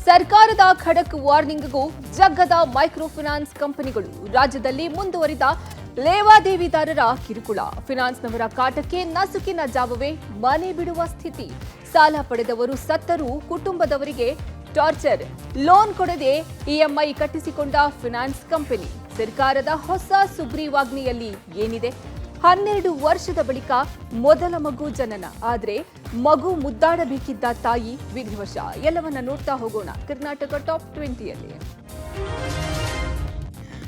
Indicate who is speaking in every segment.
Speaker 1: ಸರ್ಕಾರದ ಖಡಕ್ ವಾರ್ನಿಂಗ್ಗೂ ಜಗ್ಗದ ಮೈಕ್ರೋ ಫೈನಾನ್ಸ್ ಕಂಪನಿಗಳು. ರಾಜ್ಯದಲ್ಲಿ ಮುಂದುವರಿದ ಲೇವಾದೇವಿದಾರರ ಕಿರುಕುಳ. ಫೈನಾನ್ಸ್ನವರ ಕಾಟಕ್ಕೆ ನಸುಕಿನ ಜಾವವೇ ಮನೆ ಬಿಡುವ ಸ್ಥಿತಿ. ಸಾಲ ಪಡೆದವರು ಸತ್ತರೂ ಕುಟುಂಬದವರಿಗೆ ಟಾರ್ಚರ್. ಲೋನ್ ಕೊಡದೆ ಇಎಂಐ ಕಟ್ಟಿಸಿಕೊಂಡ ಫೈನಾನ್ಸ್ ಕಂಪನಿ. ಸರ್ಕಾರದ ಹೊಸ ಸುಗ್ರೀವಾಜ್ಞೆಯಲ್ಲಿ ಏನಿದೆ? 12 ವರ್ಷದ ಬಳಿಕ ಮೊದಲ ಮಗು ಜನನ. ಆದರೆ ಮಗು ಮುದ್ದಾಡಬೇಕಿದ್ದ ತಾಯಿ ವಿಧಿವಶ. ಎಲ್ಲವನ್ನ ನೋಡ್ತಾ ಹೋಗೋಣ ಕರ್ನಾಟಕ ಟಾಪ್ 20ಯಲ್ಲಿ.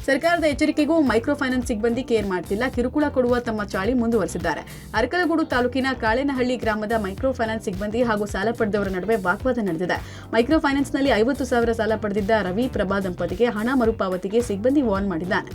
Speaker 2: ಸರ್ಕಾರದ ಎಚ್ಚರಿಕೆಗೂ ಮೈಕ್ರೋ ಫೈನಾನ್ಸ್ ಸಿಬ್ಬಂದಿ ಕೇರ್ ಮಾಡ್ತಿಲ್ಲ. ಕಿರುಕುಳ ಕೊಡುವ ತಮ್ಮ ಚಾಳಿ ಮುಂದುವರೆಸಿದ್ದಾರೆ. ಅರಕಲಗೂಡು ತಾಲೂಕಿನ ಕಾಳೇನಹಳ್ಳಿ ಗ್ರಾಮದ ಮೈಕ್ರೋ ಫೈನಾನ್ಸ್ ಸಿಬ್ಬಂದಿ ಹಾಗೂ ಸಾಲ ಪಡೆದವರ ನಡುವೆ ವಾಗ್ವಾದ ನಡೆದಿದೆ. ಮೈಕ್ರೋ ಫೈನಾನ್ಸ್ನಲ್ಲಿ 50,000 ಸಾಲ ಪಡೆದಿದ್ದ ರವಿ ಪ್ರಭಾ ದಂಪತಿಗೆ ಹಣ ಮರುಪಾವತಿಗೆ ಸಿಬ್ಬಂದಿ ವಾರ್ನ್ ಮಾಡಿದ್ದಾನೆ.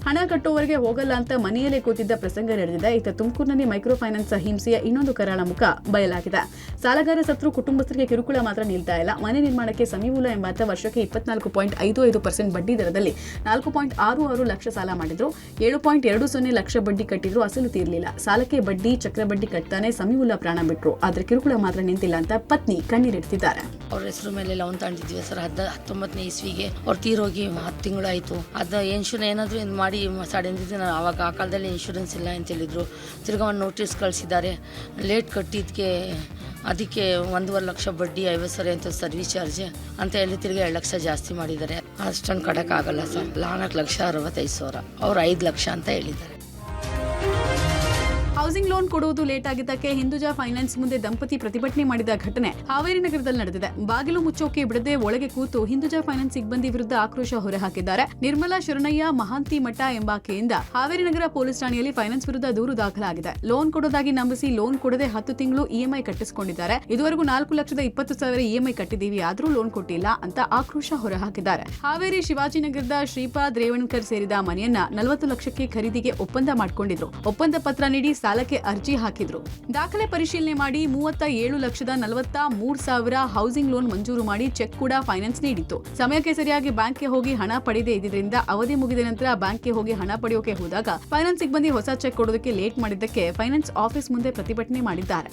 Speaker 2: ಹಣ ಕಟ್ಟುವವರೆಗೆ ಹೋಗಲ್ಲ ಅಂತ ಮನೆಯಲ್ಲೇ ಕೂತಿದ್ದ ಪ್ರಸಂಗ ನಡೆದಿದೆ. ಇತ್ತ ತುಮಕೂರಿನಲ್ಲಿ ಮೈಕ್ರೋ ಫೈನಾನ್ಸ್ ಹಿಂಸೆಯ ಇನ್ನೊಂದು ಕರಾಳ ಮುಖ ಬಯಲಾಗಿದೆ. ಸಾಲಗಾರ ಸತ್ರು ಕುಟುಂಬಸ್ಥರಿಗೆ ಕಿರುಕುಳ ಮಾತ್ರ ನಿಲ್ತಾ ಇಲ್ಲ. ಮನೆ ನಿರ್ಮಾಣಕ್ಕೆ ಸಮೀವುಲ ಎಂಬಾತ ವರ್ಷಕ್ಕೆ 24.55% ಬಡ್ಡಿ ದರದಲ್ಲಿ 4.66 ಲಕ್ಷ ಸಾಲ ಮಾಡಿದ್ರು. 7.20 ಲಕ್ಷ ಬಡ್ಡಿ ಕಟ್ಟಿದ್ರು. ಅಸಲು ತೀರ್ಲಿಲ್ಲ. ಸಾಲಕ್ಕೆ ಬಡ್ಡಿ ಚಕ್ರ ಬಡ್ಡಿ ಕಟ್ತಾನೆ ಸಮೀವುಲ ಪ್ರಾಣ ಬಿಟ್ರು. ಆದ್ರೆ ಕಿರುಕುಳ ಮಾತ್ರ ನಿಂತಿಲ್ಲ ಅಂತ ಪತ್ನಿ ಕಣ್ಣೀರಿಡ್ತಿದ್ದಾರೆ.
Speaker 3: ಅವ್ರ ಹೆಸರು ಮೇಲೆ ಲೋನ್ ತಗೊಂಡಿದ್ವಿ ಸರ್. 19ನೇ ಇಸ್ವಿಗೆ ಅವ್ರು ತೀರೋಗಿ 10 ತಿಂಗಳಾಯ್ತು. ಅದ ಏನಾದ್ರು ಮಾಡಿ ಸಡನ್ದಿದ್ದು ನಾನು ಆವಾಗ ಆ ಕಾಲದಲ್ಲಿ ಇನ್ಶೂರೆನ್ಸ್ ಇಲ್ಲ ಅಂತ ಹೇಳಿದ್ರು. ತಿರ್ಗಾ ಒಂದು ನೋಟಿಸ್ ಕಳಿಸಿದ್ದಾರೆ. ಲೇಟ್ ಕಟ್ಟಿದ್ದಕ್ಕೆ ಅದಕ್ಕೆ 1.5 ಲಕ್ಷ ಬಡ್ಡಿ 50,000 ಅಂತ ಸರ್ವಿಸ್ ಚಾರ್ಜ್ ಅಂತ ಹೇಳಿ ತಿರ್ಗಿ 2 ಲಕ್ಷ ಜಾಸ್ತಿ ಮಾಡಿದ್ದಾರೆ. ಅಷ್ಟೊಂದು ಕಟ್ಟಕ್ಕಾಗಲ್ಲ ಸರ್. 4,65,000 ಅವ್ರು 5 ಲಕ್ಷ ಅಂತ ಹೇಳಿದ್ದಾರೆ.
Speaker 2: ಹೌಸಿಂಗ್ ಲೋನ್ ಕೊಡುವುದು ಲೇಟ್ ಆಗಿದ್ದಕ್ಕೆ ಹಿಂದೂಜಾ ಫೈನಾನ್ಸ್ ಮುಂದೆ ದಂಪತಿ ಪ್ರತಿಭಟನೆ ಮಾಡಿದ ಘಟನೆ ಹಾವೇರಿ ನಗರದಲ್ಲಿ ನಡೆದಿದೆ. ಬಾಗಿಲು ಮುಚ್ಚೋಕೆ ಬಿಡದೆ ಒಳಗೆ ಕೂತು ಹಿಂದೂಜಾ ಫೈನಾನ್ಸ್ ಸಿಬ್ಬಂದಿ ವಿರುದ್ಧ ಆಕ್ರೋಶ ಹೊರಹಾಕಿದ್ದಾರೆ. ನಿರ್ಮಲಾ ಶರಣಯ್ಯ ಮಹಾಂತಿ ಮಠ ಎಂಬಾಕೆಯಿಂದ ಹಾವೇರಿ ನಗರ ಪೊಲೀಸ್ ಠಾಣೆಯಲ್ಲಿ ಫೈನಾನ್ಸ್ ವಿರುದ್ಧ ದೂರು ದಾಖಲಾಗಿದೆ. ಲೋನ್ ಕೊಡೋದಾಗಿ ನಂಬಿಸಿ ಲೋನ್ ಕೊಡದೆ 10 ತಿಂಗಳು ಇಎಂಐ ಕಟ್ಟಿಸಿಕೊಂಡಿದ್ದಾರೆ. ಇದುವರೆಗೂ 4,20,000 ಇಎಂಐ ಕಟ್ಟಿದ್ದೀವಿ, ಆದ್ರೂ ಲೋನ್ ಕೊಟ್ಟಿಲ್ಲ ಅಂತ ಆಕ್ರೋಶ ಹೊರಹಾಕಿದ್ದಾರೆ. ಹಾವೇರಿ ಶಿವಾಜಿನಗರದ ಶ್ರೀಪಾದ್ ರೇವಣ್ಕರ್ ಸೇರಿದ ಮನೆಯನ್ನ 40 ಲಕ್ಷಕ್ಕೆ ಖರೀದಿಗೆ ಒಪ್ಪಂದ ಮಾಡಿಕೊಂಡಿದ್ರು. ಒಪ್ಪಂದ ಪತ್ರ ನೀಡಿ ಸಾಲಕ್ಕೆ ಅರ್ಜಿ ಹಾಕಿದ್ರು. ದಾಖಲೆ ಪರಿಶೀಲನೆ ಮಾಡಿ 37,43,000 ಹೌಸಿಂಗ್ ಲೋನ್ ಮಂಜೂರು ಮಾಡಿ ಚೆಕ್ ಕೂಡ ಫೈನಾನ್ಸ್ ನೀಡಿತ್ತು. ಸಮಯಕ್ಕೆ ಸರಿಯಾಗಿ ಬ್ಯಾಂಕ್ಗೆ ಹೋಗಿ ಹಣ ಪಡೆದೇ ಇದ್ದಿದ್ದರಿಂದ ಅವಧಿ ಮುಗಿದ ನಂತರ ಬ್ಯಾಂಕ್ಗೆ ಹೋಗಿ ಹಣ ಪಡೆಯೋಕೆ ಹೋದಾಗ ಫೈನಾನ್ಸ್ ಸಿಬ್ಬಂದಿ ಹೊಸ ಚೆಕ್ ಕೊಡೋದಕ್ಕೆ ಲೇಟ್ ಮಾಡಿದ್ದಕ್ಕೆ ಫೈನಾನ್ಸ್ ಆಫೀಸ್ ಮುಂದೆ ಪ್ರತಿಭಟನೆ ಮಾಡಿದ್ದಾರೆ.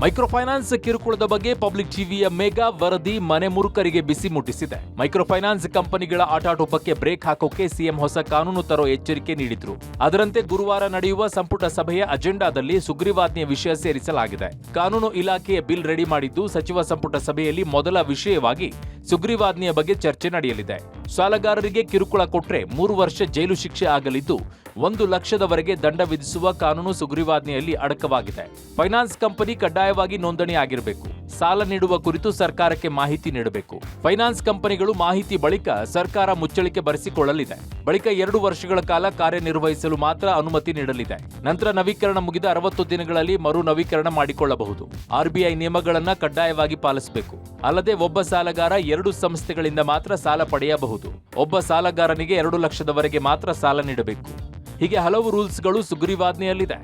Speaker 4: ಮೈಕ್ರೋ ಫೈನಾನ್ಸ್ ಕಿರುಕುಳದ ಬಗ್ಗೆ ಪಬ್ಲಿಕ್ ಟಿವಿಯ ಮೆಗಾ ವರದಿ ಮನೆ ಮುರುಕರಿಗೆ ಬಿಸಿ ಮುಟ್ಟಿಸಿದೆ. ಮೈಕ್ರೋ ಫೈನಾನ್ಸ್ ಕಂಪನಿಗಳ ಆಟಾಟೋಪಕ್ಕೆ ಬ್ರೇಕ್ ಹಾಕೋಕೆ ಸಿಎಂ ಹೊಸ ಕಾನೂನು ತರೋ ಎಚ್ಚರಿಕೆ ನೀಡಿದ್ರು. ಅದರಂತೆ ಗುರುವಾರ ನಡೆಯುವ ಸಂಪುಟ ಸಭೆಯ ಅಜೆಂಡಾದಲ್ಲಿ ಸುಗ್ರೀವಾಜ್ಞೆಯ ವಿಷಯ ಸೇರಿಸಲಾಗಿದೆ. ಕಾನೂನು ಇಲಾಖೆಯ ಬಿಲ್ ರೆಡಿ ಮಾಡಿದ್ದು ಸಚಿವ ಸಂಪುಟ ಸಭೆಯಲ್ಲಿ ಮೊದಲ ವಿಷಯವಾಗಿ ಸುಗ್ರೀವಾಜ್ಞೆಯ ಬಗ್ಗೆ ಚರ್ಚೆ ನಡೆಯಲಿದೆ. ಸಾಲಗಾರರಿಗೆ ಕಿರುಕುಳ ಕೊಟ್ರೆ 3 ವರ್ಷ ಜೈಲು ಶಿಕ್ಷೆ ಆಗಲಿದ್ದು 1 ಲಕ್ಷದವರೆಗೆ ದಂಡ ವಿಧಿಸುವ ಕಾನೂನು ಸುಗ್ರೀವಾಜ್ಞೆಯಲ್ಲಿ ಅಡಕವಾಗಿದೆ. ಫೈನಾನ್ಸ್ ಕಂಪನಿ ಕಡ್ಡಾಯವಾಗಿ ನೋಂದಣಿ ಆಗಿರಬೇಕು. ಸಾಲ ನೀಡುವ ಕುರಿತು ಸರ್ಕಾರಕ್ಕೆ ಮಾಹಿತಿ ನೀಡಬೇಕು. ಫೈನಾನ್ಸ್ ಕಂಪನಿಗಳು ಮಾಹಿತಿ ಬಳಿಕ ಸರ್ಕಾರ ಮುಚ್ಚಳಿಕೆ ಬರೆಸಿಕೊಳ್ಳಲಿದೆ. ಬಳಿಕ 2 ವರ್ಷಗಳ ಕಾಲ ಕಾರ್ಯನಿರ್ವಹಿಸಲು ಮಾತ್ರ ಅನುಮತಿ ನೀಡಲಿದೆ. ನಂತರ ನವೀಕರಣ ಮುಗಿದ 60 ದಿನಗಳಲ್ಲಿ ಮರು ನವೀಕರಣ ಮಾಡಿಕೊಳ್ಳಬಹುದು. ಆರ್ಬಿಐ ನಿಯಮಗಳನ್ನ ಕಡ್ಡಾಯವಾಗಿ ಪಾಲಿಸಬೇಕು. ಅಲ್ಲದೆ ಒಬ್ಬ ಸಾಲಗಾರ 2 ಸಂಸ್ಥೆಗಳಿಂದ ಮಾತ್ರ ಸಾಲ ಪಡೆಯಬಹುದು. ಒಬ್ಬ ಸಾಲಗಾರನಿಗೆ 2 ಲಕ್ಷದವರೆಗೆ ಮಾತ್ರ ಸಾಲ ನೀಡಬೇಕು. ಹೀಗೆ ಹಲವು ರೂಲ್ಸ್ಗಳು ಸುಗ್ರೀವಾಜ್ಞೆಯಲ್ಲಿದೆ.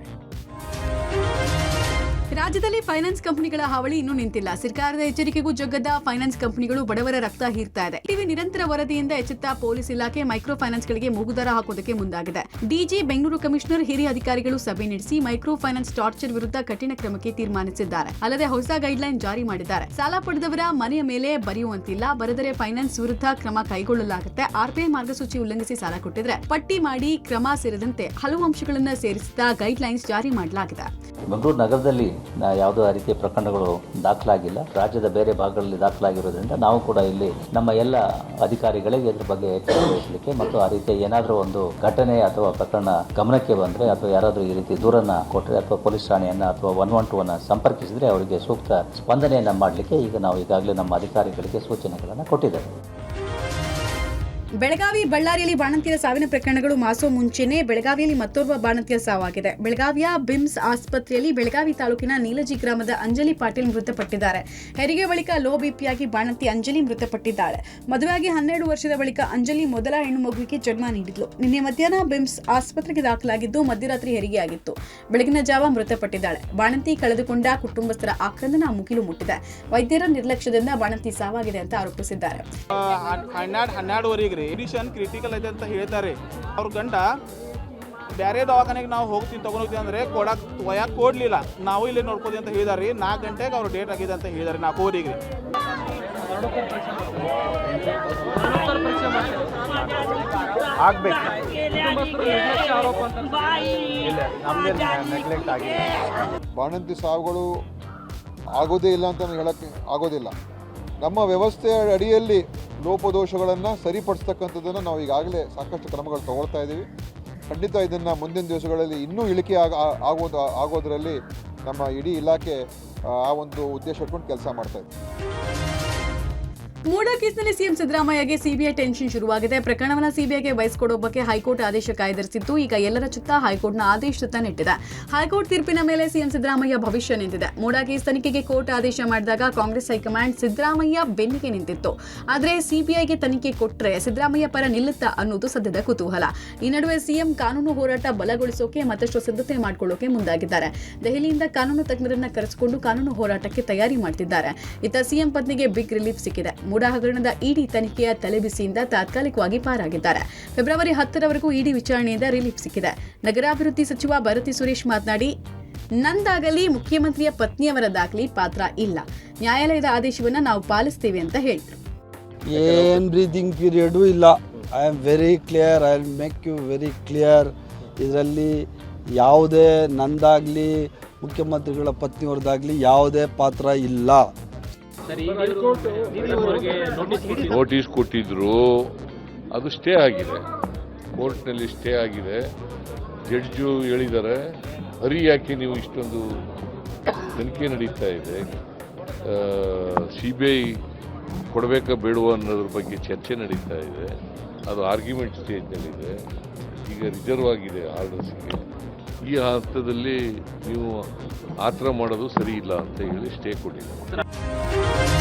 Speaker 2: ರಾಜ್ಯದಲ್ಲಿ ಫೈನಾನ್ಸ್ ಕಂಪನಿಗಳ ಹಾವಳಿ ಇನ್ನೂ ನಿಂತಿಲ್ಲ. ಸರ್ಕಾರದ ಎಚ್ಚರಿಕೆಗೂ ಜಗ್ಗದ ಫೈನಾನ್ಸ್ ಕಂಪನಿಗಳು ಬಡವರ ರಕ್ತ ಹೀರ್ತಾ ಇದೆ. ಟಿವಿ ನಿರಂತರ ವರದಿಯಿಂದ ಎಚ್ಚೆತ್ತ ಪೊಲೀಸ್ ಇಲಾಖೆ ಮೈಕ್ರೋ ಫೈನಾನ್ಸ್ಗಳಿಗೆ ಮೂಗುದಾರ ಹಾಕೋದಕ್ಕೆ ಮುಂದಾಗಿದೆ. ಡಿಜಿ ಬೆಂಗಳೂರು ಕಮಿಷನರ್ ಹಿರಿಯ ಅಧಿಕಾರಿಗಳು ಸಭೆ ನಡೆಸಿ ಮೈಕ್ರೋ ಫೈನಾನ್ಸ್ ಟಾರ್ಚರ್ ವಿರುದ್ಧ ಕಠಿಣ ಕ್ರಮಕ್ಕೆ ತೀರ್ಮಾನಿಸಿದ್ದಾರೆ. ಅಲ್ಲದೆ ಹೊಸ ಗೈಡ್ಲೈನ್ ಜಾರಿ ಮಾಡಿದ್ದಾರೆ. ಸಾಲ ಪಡೆದವರ ಮನೆಯ ಮೇಲೆ ಬರೆಯುವಂತಿಲ್ಲ. ಬರೆದರೆ ಫೈನಾನ್ಸ್ ವಿರುದ್ಧ ಕ್ರಮ ಕೈಗೊಳ್ಳಲಾಗುತ್ತೆ. ಆರ್ಬಿಐ ಮಾರ್ಗಸೂಚಿ ಉಲ್ಲಂಘಿಸಿ ಸಾಲ ಕೊಟ್ಟಿದ್ರೆ ಪಟ್ಟಿ ಮಾಡಿ ಕ್ರಮ ಸೇರಿದಂತೆ ಹಲವು ಅಂಶಗಳನ್ನು ಸೇರಿಸಿದ ಗೈಡ್ಲೈನ್ಸ್ ಜಾರಿ ಮಾಡಲಾಗಿದೆ.
Speaker 5: ಬೆಂಗಳೂರು ನಗರದಲ್ಲಿ ಯಾವುದೇ ರೀತಿಯ ಪ್ರಕರಣಗಳು ದಾಖಲಾಗಿಲ್ಲ. ರಾಜ್ಯದ ಬೇರೆ ಭಾಗಗಳಲ್ಲಿ ದಾಖಲಾಗಿರೋದ್ರಿಂದ ನಾವು ಕೂಡ ಇಲ್ಲಿ ನಮ್ಮ ಎಲ್ಲ ಅಧಿಕಾರಿಗಳಿಗೆ ಇದ್ರ ಬಗ್ಗೆ ಎಚ್ಚರ ವಹಿಸಲಿಕ್ಕೆ ಮತ್ತು ಆ ರೀತಿಯ ಏನಾದರೂ ಒಂದು ಘಟನೆ ಅಥವಾ ಪ್ರಕರಣ ಗಮನಕ್ಕೆ ಬಂದರೆ ಅಥವಾ ಯಾರಾದರೂ ಈ ರೀತಿ ದೂರನ್ನ ಕೊಟ್ಟರೆ ಅಥವಾ ಪೊಲೀಸ್ ಠಾಣೆಯನ್ನ ಅಥವಾ 112 ಸಂಪರ್ಕಿಸಿದ್ರೆ ಅವರಿಗೆ ಸೂಕ್ತ ಸ್ಪಂದನೆಯನ್ನ ಮಾಡಲಿಕ್ಕೆ ಈಗ ನಾವು ಈಗಾಗಲೇ ನಮ್ಮ ಅಧಿಕಾರಿಗಳಿಗೆ ಸೂಚನೆಗಳನ್ನು ಕೊಟ್ಟಿದ್ದೇವೆ.
Speaker 2: ಬೆಳಗಾವಿ ಬಳ್ಳಾರಿಯಲ್ಲಿ ಬಾಣಂತಿಯರ ಸಾವಿನ ಪ್ರಕರಣಗಳು ಮಾಸೋ ಮುಂಚೆನೇ ಬೆಳಗಾವಿಯಲ್ಲಿ ಮತ್ತೋರ್ವ ಬಾಣಂತಿಯ ಸಾವಾಗಿದೆ. ಬೆಳಗಾವಿಯ ಬಿಮ್ಸ್ ಆಸ್ಪತ್ರೆಯಲ್ಲಿ ಬೆಳಗಾವಿ ತಾಲೂಕಿನ ನೀಲಜಿ ಗ್ರಾಮದ ಅಂಜಲಿ ಪಾಟೀಲ್ ಮೃತಪಟ್ಟಿದ್ದಾರೆ. ಹೆರಿಗೆ ಬಳಿಕ ಲೋ ಬಿಪಿಯಾಗಿ ಬಾಣಂತಿ ಅಂಜಲಿ ಮೃತಪಟ್ಟಿದ್ದಾಳೆ. ಮದುವೆಯಾಗಿ 12 ವರ್ಷದ ಬಳಿಕ ಅಂಜಲಿ ಮೊದಲ ಹೆಣ್ಣು ಮಗುವಿಗೆ ಜನ್ಮ ನೀಡಿದ್ಲು. ನಿನ್ನೆ ಮಧ್ಯಾಹ್ನ ಬಿಮ್ಸ್ ಆಸ್ಪತ್ರೆಗೆ ದಾಖಲಾಗಿದ್ದು ಮಧ್ಯರಾತ್ರಿ ಹೆರಿಗೆಯಾಗಿತ್ತು. ಬೆಳಗಿನ ಜಾವ ಮೃತಪಟ್ಟಿದ್ದಾಳೆ. ಬಾಣಂತಿ ಕಳೆದುಕೊಂಡ ಕುಟುಂಬಸ್ಥರ ಆಕ್ರಂದನ ಮುಗಿಲು ಮುಟ್ಟಿದೆ. ವೈದ್ಯರ ನಿರ್ಲಕ್ಷ್ಯದಿಂದ ಬಾಣಂತಿ ಸಾವಾಗಿದೆ ಅಂತ ಆರೋಪಿಸಿದ್ದಾರೆ.
Speaker 6: 12 ಕಂಡೀಷನ್ ಕ್ರಿಟಿಕಲ್ ಇದೆ ಅಂತ ಹೇಳ್ತಾರೆ. ಅವ್ರ ಗಂಡ ಬೇರೆ ದವಾಖಾನೆಗೆ ನಾವು ಹೋಗ್ತೀನಿ ತೊಗೊಂಡೋಗ್ತೀವಿ ಅಂದರೆ ಒಯ್ಯಾಕೆ ಕೊಡಲಿಲ್ಲ. ನಾವು ಇಲ್ಲಿ ನೋಡ್ಕೋದಿ ಅಂತ ಹೇಳಿದಾರೆ ರೀ. 4 ಗಂಟೆಗೆ ಅವ್ರು ಡೇಟ್ ಆಗಿದೆ ಅಂತ ಹೇಳಿದಾರೆ 4 ರೀ.
Speaker 7: ಬಾಣಂತಿ ಸಾವುಗಳು ಆಗೋದೇ ಇಲ್ಲ ಅಂತ ಹೇಳಕ್ಕೆ ಆಗೋದಿಲ್ಲ. ನಮ್ಮ ವ್ಯವಸ್ಥೆಯ ಅಡಿಯಲ್ಲಿ ಲೋಪದೋಷಗಳನ್ನು ಸರಿಪಡಿಸ್ತಕ್ಕಂಥದ್ದನ್ನು ನಾವು ಈಗಾಗಲೇ ಸಾಕಷ್ಟು ಕ್ರಮಗಳು ತಗೊಳ್ತಾ ಇದ್ದೀವಿ. ಖಂಡಿತ ಇದನ್ನು ಮುಂದಿನ ದಿವಸಗಳಲ್ಲಿ ಇನ್ನೂ ಇಳಿಕೆ ಆಗೋದರಲ್ಲಿ ನಮ್ಮ ಇಡೀ ಇಲಾಖೆ ಆ ಒಂದು ಉದ್ದೇಶ ಇಟ್ಕೊಂಡು ಕೆಲಸ ಮಾಡ್ತಾ ಇದೆ.
Speaker 2: ಮೂಡಾ ಕೇಸ್ನಲ್ಲಿ ಸಿಎಂ ಸಿದ್ದರಾಮಯ್ಯಗೆ ಸಿಬಿಐ ಟೆನ್ಷನ್ ಶುರುವಾಗಿದೆ. ಪ್ರಕರಣವನ್ನು ಸಿಬಿಐಗೆ ವಹಿಸಿಕೊಡೋ ಬಗ್ಗೆ ಹೈಕೋರ್ಟ್ ಆದೇಶ ಕಾಯ್ದಿರಿಸಿದ್ದು ಈಗ ಎಲ್ಲರ ಚಿತ್ತ ಹೈಕೋರ್ಟ್ನ ಆದೇಶ ನೆಟ್ಟಿದೆ. ಹೈಕೋರ್ಟ್ ತೀರ್ಪಿನ ಮೇಲೆ ಸಿಎಂ ಸಿದ್ದರಾಮಯ್ಯ ಭವಿಷ್ಯ ನಿಂತಿದೆ. ಮೂಡಾ ಕೇಸ್ ತನಿಖೆಗೆ ಕೋರ್ಟ್ ಆದೇಶ ಮಾಡಿದಾಗ ಕಾಂಗ್ರೆಸ್ ಹೈಕಮಾಂಡ್ ಸಿದ್ದರಾಮಯ್ಯ ಬೆನ್ನಿಗೆ ನಿಂತಿತ್ತು. ಆದರೆ ಸಿಬಿಐಗೆ ತನಿಖೆ ಕೊಟ್ಟರೆ ಸಿದ್ದರಾಮಯ್ಯ ಪರ ನಿಲ್ಲುತ್ತಾ ಅನ್ನೋದು ಸದ್ಯದ ಕುತೂಹಲ. ಈ ನಡುವೆ ಸಿಎಂ ಕಾನೂನು ಹೋರಾಟ ಬಲಗೊಳಿಸೋಕೆ ಮತ್ತಷ್ಟು ಸಿದ್ಧತೆ ಮಾಡಿಕೊಳ್ಳೋಕೆ ಮುಂದಾಗಿದ್ದಾರೆ. ದೆಹಲಿಯಿಂದ ಕಾನೂನು ತಜ್ಞರನ್ನ ಕರೆಸಿಕೊಂಡು ಕಾನೂನು ಹೋರಾಟಕ್ಕೆ ತಯಾರಿ ಮಾಡ್ತಿದ್ದಾರೆ. ಇತ್ತ ಸಿಎಂ ಪತ್ನಿಗೆ ಬಿಗ್ ರಿಲೀಫ್ ಸಿಕ್ಕಿದೆ. ಮೂಡಾ ಹಗರಣದ ಇಡಿ ತನಿಖೆಯ ತಲೆಬಿಸಿಯಿಂದ ತಾತ್ಕಾಲಿಕವಾಗಿ ಪಾರಾಗಿದ್ದಾರೆ. ಫೆಬ್ರವರಿ 10ರವರೆಗೂ ಇಡಿ ವಿಚಾರಣೆಯಿಂದ ರಿಲೀಫ್ ಸಿಕ್ಕಿದೆ. ನಗರಾಭಿವೃದ್ಧಿ ಸಚಿವ ಭರತಿ ಸುರೇಶ್ ಮಾತನಾಡಿ, ನಂದಾಗಲಿ ಮುಖ್ಯಮಂತ್ರಿಯ ಪತ್ನಿಯವರ ದಾಖಲೆ ಪಾತ್ರ ಇಲ್ಲ. ನ್ಯಾಯಾಲಯದ ಆದೇಶವನ್ನು ನಾವು ಪಾಲಿಸ್ತೀವಿ ಅಂತ ಹೇಳಿದರು.
Speaker 8: ಏನು ಬ್ರೀದಿಂಗ್ ಪೀರಿಯಡು ಇಲ್ಲ. I am very clear. I will make you very clear. ಇದರಲ್ಲಿ ಯಾವುದೇ ನಂದಾಗಲಿ ಮುಖ್ಯಮಂತ್ರಿಗಳ ಪತ್ನಿಯವ್ರದ್ದಾಗಲಿ ಯಾವುದೇ ಪಾತ್ರ ಇಲ್ಲ.
Speaker 9: ನೋಟಿಸ್ ಕೊಟ್ಟಿದ್ರು, ಅದು ಸ್ಟೇ ಆಗಿದೆ, ಕೋರ್ಟ್ನಲ್ಲಿ ಸ್ಟೇ ಆಗಿದೆ. ಜಡ್ಜು ಹೇಳಿದ್ದಾರೆ, ಯಾಕೆ ನೀವು ಇಷ್ಟೊಂದು ತನಿಖೆ ನಡೀತಾ ಇದೆ, CBI ಕೊಡಬೇಕಾ ಬೇಡುವ ಅನ್ನೋದ್ರ ಬಗ್ಗೆ ಚರ್ಚೆ ನಡೀತಾ ಇದೆ. ಅದು ಆರ್ಗ್ಯುಮೆಂಟ್ ಸ್ಟೇಜ್ನಲ್ಲಿದೆ. ಈಗ ರಿಸರ್ವ್ ಆಗಿದೆ ಆರ್ಡರ್ಸ್ಗೆ. ಈ ಹಂತದಲ್ಲಿ ನೀವು ಆ ಥರ ಮಾಡೋದು ಸರಿ ಇಲ್ಲ ಅಂತ ಹೇಳಿ ಸ್ಟೇ ಕೊಟ್ಟಿದ್ದಾರೆ.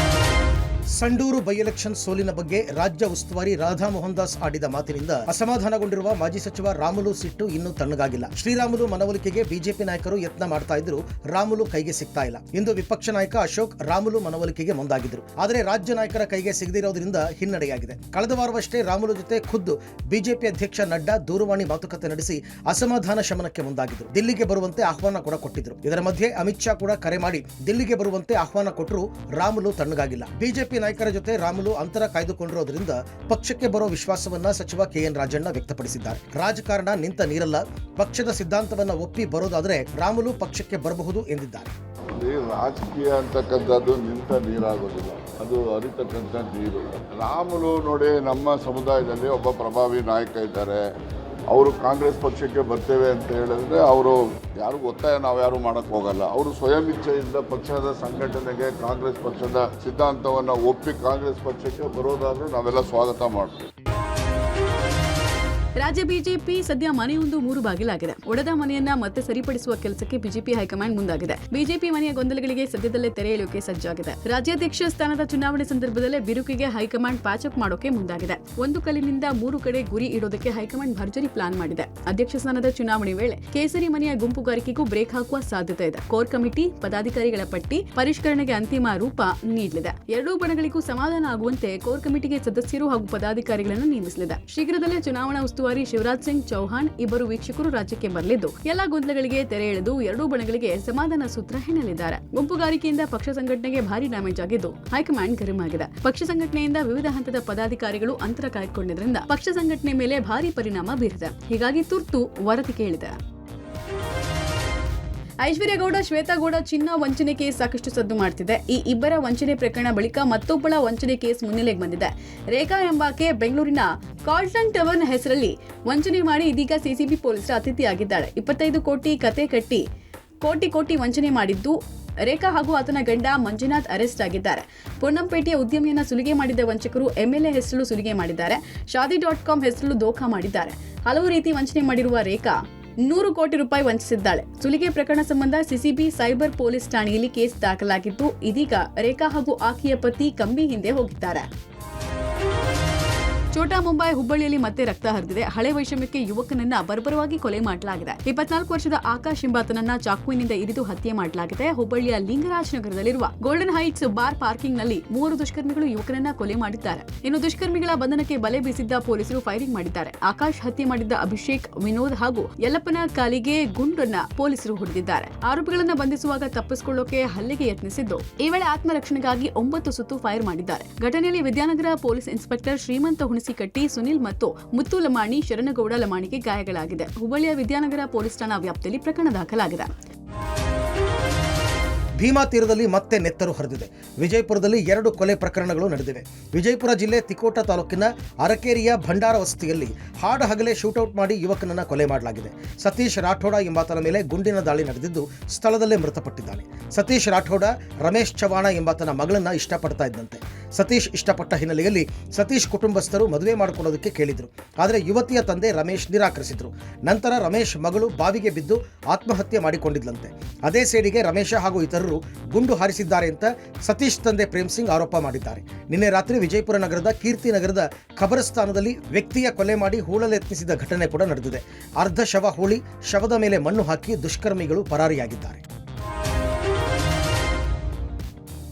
Speaker 10: ಸಂಡೂರು ಬೈ ಎಲೆಕ್ಷನ್ ಸೋಲಿನ ಬಗ್ಗೆ ರಾಜ್ಯ ಉಸ್ತುವಾರಿ ರಾಧಾ ಮೋಹನ್ ದಾಸ್ ಆಡಿದ ಮಾತಿನಿಂದ ಅಸಮಾಧಾನಗೊಂಡಿರುವ ಮಾಜಿ ಸಚಿವ ರಾಮುಲು ಸಿಟ್ಟು ಇನ್ನೂ ತಣ್ಣಗಾಗಿಲ್ಲ. ಶ್ರೀರಾಮುಲು ಮನವೊಲಿಕೆಗೆ ಬಿಜೆಪಿ ನಾಯಕರು ಯತ್ನ ಮಾಡ್ತಾ ಇದ್ರು, ರಾಮುಲು ಕೈಗೆ ಸಿಗ್ತಾ ಇಲ್ಲ. ಇಂದು ವಿಪಕ್ಷ ನಾಯಕ ಅಶೋಕ್ ರಾಮುಲು ಮನವೊಲಿಕೆಗೆ ಮುಂದಾಗಿದ್ರು. ಆದರೆ ರಾಜ್ಯ ನಾಯಕರ ಕೈಗೆ ಸಿಗದಿರೋದ್ರಿಂದ ಹಿನ್ನಡೆಯಾಗಿದೆ. ಕಳೆದ ವಾರವಷ್ಟೇ ರಾಮುಲು ಜೊತೆ ಖುದ್ದು ಬಿಜೆಪಿ ಅಧ್ಯಕ್ಷ ನಡ್ಡಾ ದೂರವಾಣಿ ಮಾತುಕತೆ ನಡೆಸಿ ಅಸಮಾಧಾನ ಶಮನಕ್ಕೆ ಮುಂದಾಗಿದ್ರು. ದಿಲ್ಲಿಗೆ ಬರುವಂತೆ ಆಹ್ವಾನ ಕೂಡ ಕೊಟ್ಟಿದ್ರು. ಇದರ ಮಧ್ಯೆ ಅಮಿತ್ ಶಾ ಕೂಡ ಕರೆ ಮಾಡಿ ದಿಲ್ಲಿಗೆ ಬರುವಂತೆ ಆಹ್ವಾನ ಕೊಟ್ಟರು. ರಾಮುಲು ತಣ್ಣಗಾಗಿಲ್ಲ. ಬಿಜೆಪಿ ನಾಯಕರ ಜೊತೆ ರಾಮುಲು ಅಂತರ ಕಾಯ್ದುಕೊಂಡಿರೋದ್ರಿಂದ ಪಕ್ಷಕ್ಕೆ ಬರೋ ವಿಶ್ವಾಸವನ್ನ ಸಚಿವ KN ರಾಜಣ್ಣ ವ್ಯಕ್ತಪಡಿಸಿದ್ದಾರೆ. ರಾಜಕಾರಣ ನಿಂತ ನೀರಲ್ಲ, ಪಕ್ಷದ ಸಿದ್ಧಾಂತವನ್ನ ಒಪ್ಪಿ ಬರೋದಾದ್ರೆ ರಾಮುಲು ಪಕ್ಷಕ್ಕೆ ಬರಬಹುದು ಎಂದಿದ್ದಾರೆ.
Speaker 11: ರಾಜಕೀಯ ಅಂತಕ್ಕಂಥದ್ದು ನಿಂತ ನೀರಾಗೋದಿಲ್ಲ, ಅದು ಹರಿತಕ್ಕಂಥ ನೀರು. ರಾಮುಲು ನೋಡಿ, ನಮ್ಮ ಸಮುದಾಯದಲ್ಲಿ ಒಬ್ಬ ಪ್ರಭಾವಿ ನಾಯಕ ಇದ್ದಾರೆ. ಅವರು ಕಾಂಗ್ರೆಸ್ ಪಕ್ಷಕ್ಕೆ ಬರ್ತೇವೆ ಅಂತ ಹೇಳಿದ್ರೆ ಅವರು ಯಾರಿಗೂ ಒತ್ತಾಯ ನಾವು ಯಾರು ಮಾಡಕ್ಕೆ ಹೋಗಲ್ಲ. ಅವರು ಸ್ವಯಂ ಇಚ್ಛೆಯಿಂದ ಪಕ್ಷದ ಸಂಘಟನೆಗೆ ಕಾಂಗ್ರೆಸ್ ಪಕ್ಷದ ಸಿದ್ಧಾಂತವನ್ನು ಒಪ್ಪಿ ಕಾಂಗ್ರೆಸ್ ಪಕ್ಷಕ್ಕೆ ಬರೋದಾದ್ರೂ ನಾವೆಲ್ಲ ಸ್ವಾಗತ ಮಾಡ್ತೀವಿ.
Speaker 2: ರಾಜ್ಯ ಬಿಜೆಪಿ ಸದ್ಯ ಮನೆಯೊಂದು 3 ಬಾಗಿಲಾಗಿದೆ. ಒಡೆದ ಮನೆಯನ್ನ ಮತ್ತೆ ಸರಿಪಡಿಸುವ ಕೆಲಸಕ್ಕೆ ಬಿಜೆಪಿ ಹೈಕಮಾಂಡ್ ಮುಂದಾಗಿದೆ. ಬಿಜೆಪಿ ಮನೆಯ ಗೊಂದಲಗಳಿಗೆ ಸದ್ಯದಲ್ಲೇ ತೆರೆ ಎಳೆಯೋಕೆ ಸಜ್ಜಾಗಿದೆ. ರಾಜ್ಯಾಧ್ಯಕ್ಷ ಸ್ಥಾನದ ಚುನಾವಣೆ ಸಂದರ್ಭದಲ್ಲೇ ಬಿರುಕಿಗೆ ಹೈಕಮಾಂಡ್ ಪ್ಯಾಚಪ್ ಮಾಡೋಕೆ ಮುಂದಾಗಿದೆ. ಒಂದು ಕಲ್ಲಿನಿಂದ 3 ಕಡೆ ಗುರಿ ಇಡೋದಕ್ಕೆ ಹೈಕಮಾಂಡ್ ಭರ್ಜರಿ ಪ್ಲಾನ್ ಮಾಡಿದೆ. ಅಧ್ಯಕ್ಷ ಸ್ಥಾನದ ಚುನಾವಣೆ ವೇಳೆ ಕೇಸರಿ ಮನೆಯ ಗುಂಪುಗಾರಿಕೆಗೂ ಬ್ರೇಕ್ ಹಾಕುವ ಸಾಧ್ಯತೆ ಇದೆ. ಕೋರ್ ಕಮಿಟಿ ಪದಾಧಿಕಾರಿಗಳ ಪಟ್ಟಿ ಪರಿಷ್ಕರಣೆಗೆ ಅಂತಿಮ ರೂಪ ನೀಡಲಿದೆ. ಎರಡೂ ಬಣಗಳಿಗೂ ಸಮಾಧಾನ ಆಗುವಂತೆ ಕೋರ್ ಕಮಿಟಿಗೆ ಸದಸ್ಯರು ಹಾಗೂ ಪದಾಧಿಕಾರಿಗಳನ್ನು ನೇಮಿಸಲಿದೆ. ಶೀಘ್ರದಲ್ಲೇ ಚುನಾವಣಾ ಉಸ್ತುವಾರಿ ಶಿವರಾಜ್ ಸಿಂಗ್ ಚೌಹಾಣ್ ಇಬ್ಬರು ವೀಕ್ಷಕರು ರಾಜ್ಯಕ್ಕೆ ಬರಲಿದ್ದು ಎಲ್ಲಾ ಗೊಂದಲಗಳಿಗೆ ತೆರೆ ಎಳೆದು ಎರಡೂ ಬಣಗಳಿಗೆ ಸಮಾಧಾನ ಸೂತ್ರ ಹೆಣಲಿದ್ದಾರೆ. ಗುಂಪುಗಾರಿಕೆಯಿಂದ ಪಕ್ಷ ಸಂಘಟನೆಗೆ ಭಾರಿ ಡ್ಯಾಮೇಜ್ ಆಗಿದ್ದು ಹೈಕಮಾಂಡ್ ಗರಂ ಆಗಿದೆ. ಪಕ್ಷ ಸಂಘಟನೆಯಿಂದ ವಿವಿಧ ಹಂತದ ಪದಾಧಿಕಾರಿಗಳು ಅಂತರ ಕಾಯ್ದುಕೊಂಡಿದ್ದರಿಂದ ಪಕ್ಷ ಸಂಘಟನೆ ಮೇಲೆ ಭಾರಿ ಪರಿಣಾಮ ಬೀರಿದೆ. ಹೀಗಾಗಿ ತುರ್ತು ವರದಿ ಕೇಳಿದೆ. ಐಶ್ವರ್ಯ ಗೌಡ, ಶ್ವೇತಾ ಗೌಡ ಚಿನ್ನ ವಂಚನೆ ಕೇಸ್ ಸಾಕಷ್ಟು ಸದ್ದು ಮಾಡ್ತಿದೆ. ಈ ಇಬ್ಬರ ವಂಚನೆ ಪ್ರಕರಣ ಬಳಿಕ ಮತ್ತೊಬ್ಬಳ ವಂಚನೆ ಕೇಸ್ ಮುನ್ನೆಲೆಗೆ ಬಂದಿದೆ. ರೇಖಾ ಎಂಬಾಕೆ ಬೆಂಗಳೂರಿನ ಕಾಲ್ಟನ್ ಟವರ್ ಹೆಸರಲ್ಲಿ ವಂಚನೆ ಮಾಡಿ ಇದೀಗ ಸಿಸಿಬಿ ಪೊಲೀಸರ ಅತಿಥಿಯಾಗಿದ್ದಾಳೆ. 25 ಕೋಟಿ ಕತೆ ಕಟ್ಟಿ ಕೋಟಿ ವಂಚನೆ ಮಾಡಿದ್ದು ರೇಖಾ ಹಾಗೂ ಆತನ ಗಂಡ ಮಂಜುನಾಥ್ ಅರೆಸ್ಟ್ ಆಗಿದ್ದಾರೆ. ಪೊನ್ನಂಪೇಟೆಯ ಉದ್ಯಮಿಯನ್ನ ಸುಲಿಗೆ ಮಾಡಿದ ವಂಚಕರು MLA ಹೆಸರು ಸುಲಿಗೆ ಮಾಡಿದ್ದಾರೆ. Shaadi.com ಹೆಸರು ದೋಖಾ ಮಾಡಿದ್ದಾರೆ. ಹಲವು ರೀತಿ ವಂಚನೆ ಮಾಡಿರುವ ರೇಖಾ 100 ಕೋಟಿ ರೂಪಾಯಿ ವಂಚಿಸಿದ್ದಾಳೆ. ಸುಲಿಗೆ ಪ್ರಕರಣ ಸಂಬಂಧ ಸಿಸಿಬಿ ಸೈಬರ್ ಪೊಲೀಸ್ ಠಾಣೆಯಲ್ಲಿ ಕೇಸ್ ದಾಖಲಾಗಿದ್ದು ಇದೀಗ ರೇಖಾ ಹಾಗೂ ಆಕೆಯ ಪತಿ ಕಂಬಿ ಹಿಂದೆ ಹೋಗಿದ್ದಾರೆ. ಛೋಟಾ ಮುಂಬೈ ಹುಬ್ಬಳ್ಳಿಯಲ್ಲಿ ಮತ್ತೆ ರಕ್ತ ಹರಿದಿದೆ. ಹಳೆ ವೈಷಮ್ಯಕ್ಕೆ ಯುವಕನನ್ನ ಬರ್ಬರವಾಗಿ ಕೊಲೆ ಮಾಡಲಾಗಿದೆ. 24 ವರ್ಷದ ಆಕಾಶ್ ಎಂಬಾತನನ್ನ ಚಾಕುವಿನಿಂದ ಇರಿದು ಹತ್ಯೆ ಮಾಡಲಾಗಿದೆ. ಹುಬ್ಬಳ್ಳಿಯ ಲಿಂಗರಾಜ್ ನಗರದಲ್ಲಿರುವ ಗೋಲ್ಡನ್ ಹೈಟ್ಸ್ ಬಾರ್ ಪಾರ್ಕಿಂಗ್ ನಲ್ಲಿ 3 ದುಷ್ಕರ್ಮಿಗಳು ಯುವಕನನ್ನ ಕೊಲೆ ಮಾಡಿದ್ದಾರೆ. ಇನ್ನು ದುಷ್ಕರ್ಮಿಗಳ ಬಂಧನಕ್ಕೆ ಬಲೆ ಬೀಸಿದ್ದ ಪೊಲೀಸರು ಫೈರಿಂಗ್ ಮಾಡಿದ್ದಾರೆ. ಆಕಾಶ್ ಹತ್ಯೆ ಮಾಡಿದ್ದ ಅಭಿಷೇಕ್, ವಿನೋದ್ ಹಾಗೂ ಯಲ್ಲಪ್ಪನ ಕಾಲಿಗೆ ಗುಂಡನ್ನ ಪೊಲೀಸರು ಹೊಡೆದಿದ್ದಾರೆ. ಆರೋಪಿಗಳನ್ನ ಬಂಧಿಸುವಾಗ ತಪ್ಪಿಸಿಕೊಳ್ಳೋಕೆ ಹಲ್ಲೆಗೆ ಯತ್ನಿಸಿದ್ದು, ಈ ವೇಳೆ ಆತ್ಮರಕ್ಷಣೆಗಾಗಿ 9 ಸುತ್ತು ಫೈರ್ ಮಾಡಿದ್ದಾರೆ. ಘಟನೆಯಲ್ಲಿ ವಿದ್ಯಾನಗರ ಪೊಲೀಸ್ ಇನ್ಸ್ಪೆಕ್ಟರ್ ಶ್ರೀಮಂತ ಹುಣಸಿಕಟ್ಟಿ, ಸುನಿಲ್ ಮತ್ತು ಮುತ್ತು ಲಮಾಣಿ, ಶರಣಗೌಡ ಲಮಾಣಿಗೆ ಗಾಯಗಳಾಗಿದೆ. ಹುಬ್ಬಳ್ಳಿಯ ವಿದ್ಯಾನಗರ ಪೊಲೀಸ್ ಠಾಣಾ ವ್ಯಾಪ್ತಿಯಲ್ಲಿ ಪ್ರಕರಣ ದಾಖಲಾಗಿದೆ.
Speaker 10: ಭೀಮಾ ತೀರದಲ್ಲಿ ಮತ್ತೆ ನೆತ್ತರು ಹರಿದಿದೆ. ವಿಜಯಪುರದಲ್ಲಿ 2 ಕೊಲೆ ಪ್ರಕರಣಗಳು ನಡೆದಿವೆ. ವಿಜಯಪುರ ಜಿಲ್ಲೆ ತಿಕೋಟ ತಾಲೂಕಿನ ಅರಕೇರಿಯ ಭಂಡಾರ ವಸತಿಯಲ್ಲಿ ಹಾಡ ಹಗಲೇ ಶೂಟೌಟ್ ಮಾಡಿ ಯುವಕನನ್ನ ಕೊಲೆ ಮಾಡಲಾಗಿದೆ. ಸತೀಶ್ ರಾಠೋಡ ಎಂಬಾತನ ಮೇಲೆ ಗುಂಡಿನ ದಾಳಿ ನಡೆದಿದ್ದು ಸ್ಥಳದಲ್ಲೇ ಮೃತಪಟ್ಟಿದ್ದಾನೆ. ಸತೀಶ್ ರಾಠೋಡ ರಮೇಶ್ ಚವಾಣ ಎಂಬಾತನ ಮಗಳನ್ನ ಇಷ್ಟಪಡ್ತಾ ಇದ್ದಂತೆ. ಸತೀಶ್ ಇಷ್ಟಪಟ್ಟ ಹಿನ್ನೆಲೆಯಲ್ಲಿ ಸತೀಶ್ ಕುಟುಂಬಸ್ಥರು ಮದುವೆ ಮಾಡಿಕೊಳ್ಳೋದಕ್ಕೆ ಕೇಳಿದ್ರು. ಆದರೆ ಯುವತಿಯ ತಂದೆ ರಮೇಶ್ ನಿರಾಕರಿಸಿದ್ರು. ನಂತರ ರಮೇಶ್ ಮಗಳು ಬಾವಿಗೆ ಬಿದ್ದು ಆತ್ಮಹತ್ಯೆ ಮಾಡಿಕೊಂಡಿದ್ಲಂತೆ. ಅದೇ ಸೇಡಿಗೆ ರಮೇಶ ಹಾಗೂ ಇತರರು ಗುಂಡು ಹಾರಿಸಿದ್ದಾರೆ ಅಂತ ಸತೀಶ್ ತಂದೆ ಪ್ರೇಮ್ ಸಿಂಗ್ ಆರೋಪ ಮಾಡಿದ್ದಾರೆ. ನಿನ್ನೆ ರಾತ್ರಿ ವಿಜಯಪುರ ನಗರದ ಕೀರ್ತಿ ನಗರದ ಖಬರಸ್ಥಾನದಲ್ಲಿ ವ್ಯಕ್ತಿಯ ಕೊಲೆ ಮಾಡಿ ಹೂಳಲು ಯತ್ನಿಸಿದ ಘಟನೆ ಕೂಡ ನಡೆದಿದೆ. ಅರ್ಧ ಶವ ಹೂಳಿ ಶವದ ಮೇಲೆ ಮಣ್ಣು ಹಾಕಿ ದುಷ್ಕರ್ಮಿಗಳು ಪರಾರಿಯಾಗಿದ್ದಾರೆ.